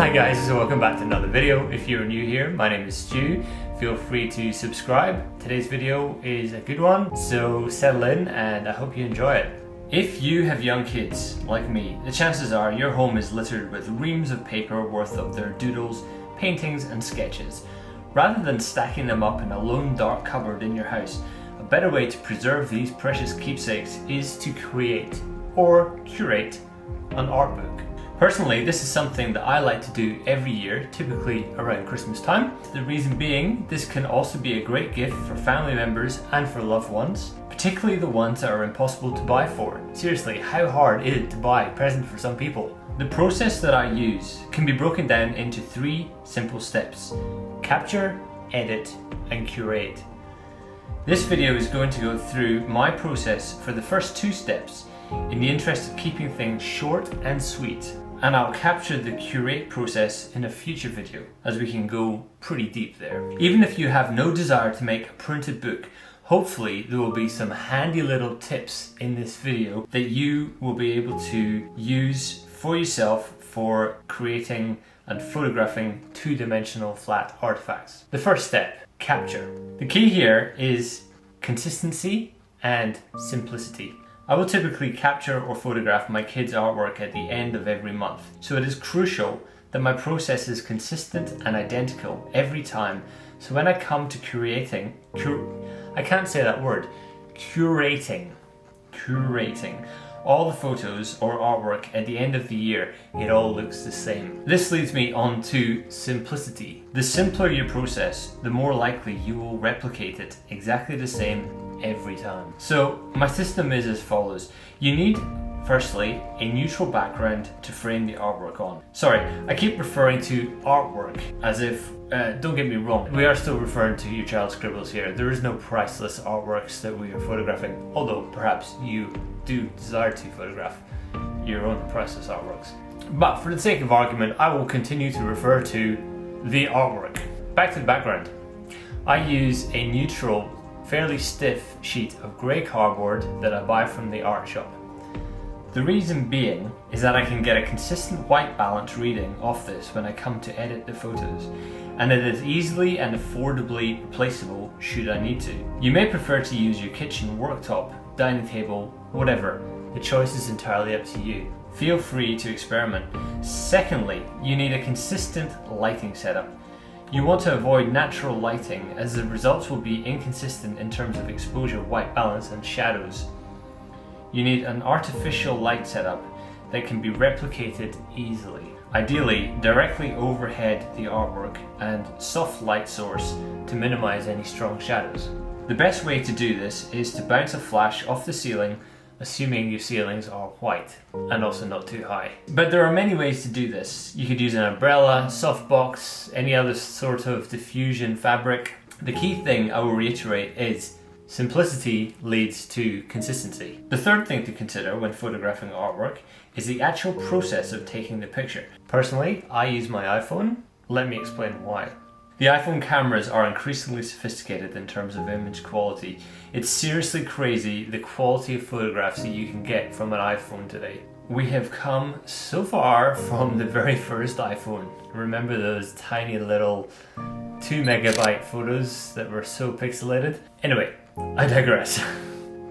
Hi guys, so welcome back to another video. If you're new here, my name is Stu. Feel free to subscribe. Today's video is a good one, so settle in and I hope you enjoy it. If you have young kids like me, the chances are your home is littered with reams of paper worth of their doodles, paintings and sketches. Rather than stacking them up in a lone dark cupboard in your house, a better way to preserve these precious keepsakes is to create or curate an art book. Personally, this is something that I like to do every year, typically around Christmas time. The reason being, this can also be a great gift for family members and for loved ones, particularly the ones that are impossible to buy for. Seriously, how hard is it to buy a present for some people? The process that I use can be broken down into 3 simple steps: capture, edit, and curate. This video is going to go through my process for the first 2 steps in the interest of keeping things short and sweet. And I'll capture the curate process in a future video, as we can go pretty deep there. Even if you have no desire to make a printed book, hopefully there will be some handy little tips in this video that you will be able to use for yourself for creating and photographing 2-dimensional flat artifacts. The first step, capture. The key here is consistency and simplicity. I will typically capture or photograph my kids' artwork at the end of every month, so it is crucial that my process is consistent and identical every time. So when I come to curating all the photos or artwork at the end of the year, it all looks the same. This leads me on to simplicity. The simpler your process, the more likely you will replicate it exactly the same every time. So my system is as follows. You need, firstly, a neutral background to frame the artwork on. Sorry, I keep referring to artwork as if, don't get me wrong, we are still referring to your child's scribbles here. There is no priceless artworks that we are photographing, although perhaps you do desire to photograph your own priceless artworks. But for the sake of argument, I will continue to refer to the artwork. Back to the background. I use a neutral, fairly stiff sheet of grey cardboard that I buy from the art shop. The reason being is that I can get a consistent white balance reading off this when I come to edit the photos, and it is easily and affordably replaceable should I need to. You may prefer to use your kitchen worktop, dining table, whatever. The choice is entirely up to you. Feel free to experiment. Secondly, you need a consistent lighting setup. You want to avoid natural lighting, as the results will be inconsistent in terms of exposure, white balance and shadows. You need an artificial light setup that can be replicated easily. Ideally, directly overhead the artwork and soft light source to minimize any strong shadows. The best way to do this is to bounce a flash off the ceiling, assuming your ceilings are white and also not too high. But there are many ways to do this. You could use an umbrella, softbox, any other sort of diffusion fabric. The key thing I will reiterate is simplicity leads to consistency. The third thing to consider when photographing artwork is the actual process of taking the picture. Personally, I use my iPhone. Let me explain why. The iPhone cameras are increasingly sophisticated in terms of image quality. It's seriously crazy the quality of photographs that you can get from an iPhone today. We have come so far from the very first iPhone. Remember those tiny little 2 megabyte photos that were so pixelated? Anyway, I digress.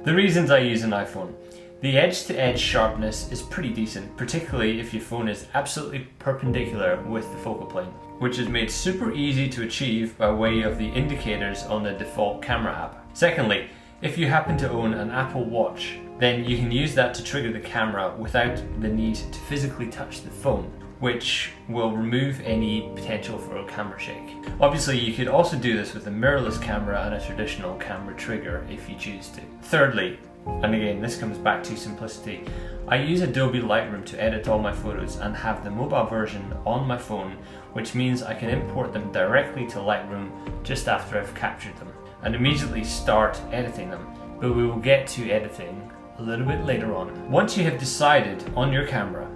The reasons I use an iPhone. The edge-to-edge sharpness is pretty decent, particularly if your phone is absolutely perpendicular with the focal plane, which is made super easy to achieve by way of the indicators on the default camera app. Secondly, if you happen to own an Apple Watch, then you can use that to trigger the camera without the need to physically touch the phone, which will remove any potential for a camera shake. Obviously, you could also do this with a mirrorless camera and a traditional camera trigger if you choose to. Thirdly, and again, this comes back to simplicity, I use Adobe Lightroom to edit all my photos and have the mobile version on my phone, which means I can import them directly to Lightroom just after I've captured them and immediately start editing them. But we will get to editing a little bit later on. Once you have decided on your camera,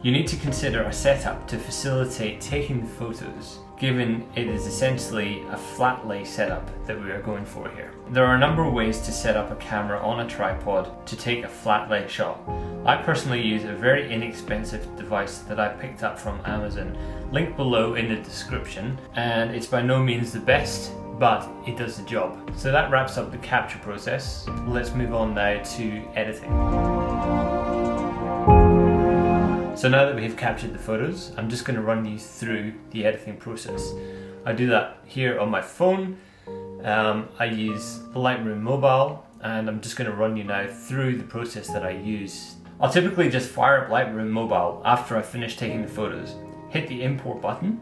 you need to consider a setup to facilitate taking the photos. given it is essentially a flat lay setup that we are going for here. There are a number of ways to set up a camera on a tripod to take a flat lay shot. I personally use a very inexpensive device that I picked up from Amazon, linked below in the description, and it's by no means the best, but it does the job. So that wraps up the capture process. Let's move on now to editing. So now that we have captured the photos, I'm just going to run you through the editing process. I do that here on my phone. I use Lightroom Mobile, and I'm just going to run you now through the process that I use. I'll typically just fire up Lightroom Mobile after I finish taking the photos, hit the import button,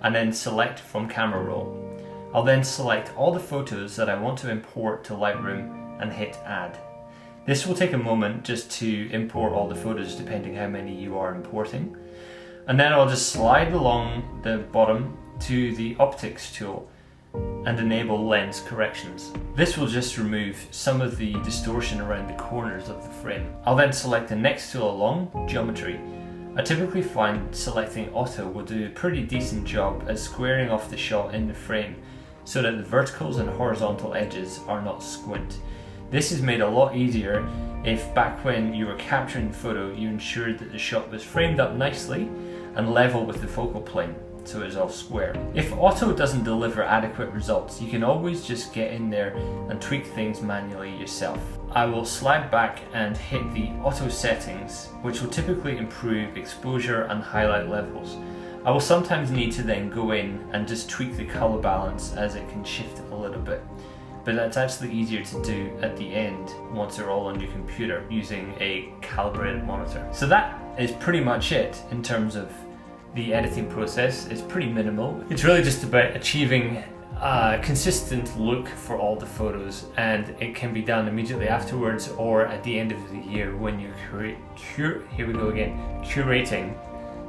and then select from camera roll. I'll then select all the photos that I want to import to Lightroom and hit add. This will take a moment just to import all the photos depending how many you are importing. And then I'll just slide along the bottom to the optics tool and enable lens corrections. This will just remove some of the distortion around the corners of the frame. I'll then select the next tool along, geometry. I typically find selecting auto will do a pretty decent job at squaring off the shot in the frame so that the verticals and horizontal edges are not squint. This is made a lot easier if back when you were capturing the photo you ensured that the shot was framed up nicely and level with the focal plane, so it's all square. If auto doesn't deliver adequate results, you can always just get in there and tweak things manually yourself. I will slide back and hit the auto settings, which will typically improve exposure and highlight levels. I will sometimes need to then go in and just tweak the color balance as it can shift a little bit. But that's actually easier to do at the end once they're all on your computer using a calibrated monitor. So that is pretty much it in terms of the editing process. It's pretty minimal. It's really just about achieving a consistent look for all the photos, and it can be done immediately afterwards or at the end of the year when you're curating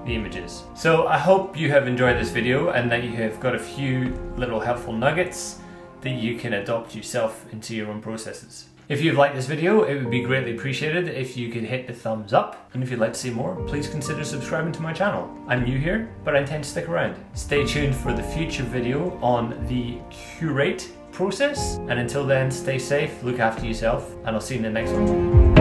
the images. So I hope you have enjoyed this video and that you have got a few little helpful nuggets that you can adopt yourself into your own processes. If you've liked this video, it would be greatly appreciated if you could hit the thumbs up, and if you'd like to see more, please consider subscribing to my channel. I'm new here, but I intend to stick around. Stay tuned for the future video on the curate process, and until then, stay safe, look after yourself, and I'll see you in the next one.